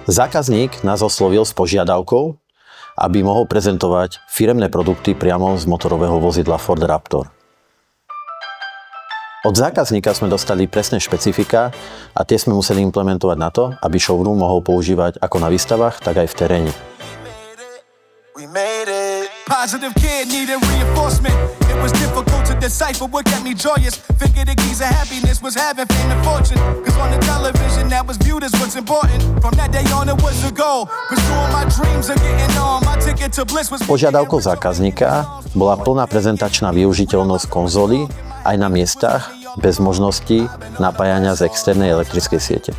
Zákazník nás oslovil s požiadavkou, aby mohol prezentovať firemné produkty priamo z motorového vozidla Ford Raptor. Od zákazníka sme dostali presné špecifika a tie sme museli implementovať na to, aby showroom mohol používať ako na výstavách, tak aj v teréne. Positive kid needed reinforcement. It was difficult to decipher what kept me joyous. Figured the keys of happiness was having fame and fortune. Cause on the television that was viewed as what's important. From that day on it was a goal. Pursuing my dreams of getting on. My ticket to bliss was... Požiadavkou zákazníka bola plná prezentačná využiteľnosť konzoly aj na miestach bez možnosti napájania z externej elektrickej siete.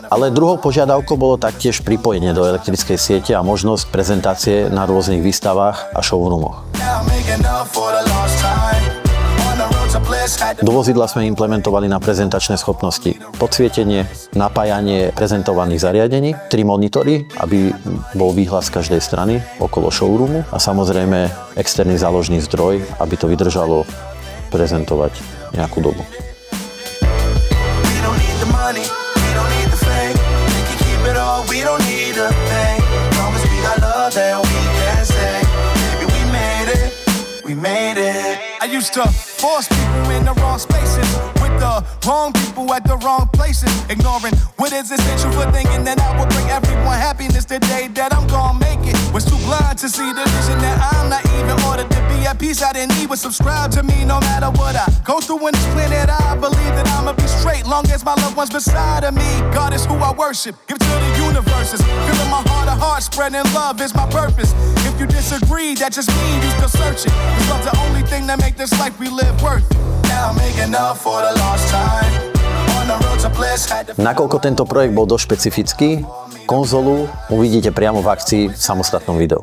Ale druhou požiadavkou bolo taktiež pripojenie do elektrickej siete a možnosť prezentácie na rôznych výstavách a showroomoch. Do vozidla sme implementovali na prezentačné schopnosti podsvietenie, napájanie prezentovaných zariadení, 3 monitory, aby bol výhlas z každej strany okolo showroomu a samozrejme externý záložný zdroj, aby to vydržalo prezentovať nejakú dobu. We don't need a thing, long as we got love that we can say, baby, we made it. I used to force people in the wrong spaces, with the wrong people at the wrong places, ignoring what is essential for thinking that I will bring everyone happiness the day that I'm gonna make it. Was too blind to see the vision that I'm not even ordered to be at peace. I didn't need was subscribe to me no matter what I go through in this planet. I believe that I'ma be straight long as my loved ones beside of me. God is who I worship, give to the universes, filling my heart to heart, spreading love is my purpose. If you disagree, that just means you still searching. Cause love's the only thing that make this life we live worth. Now I'm making up for the lost time. On the road to bliss. Nakoľko tento projekt bol dosť špecifický, konzolu uvidíte priamo v akcii v samostatnom videu.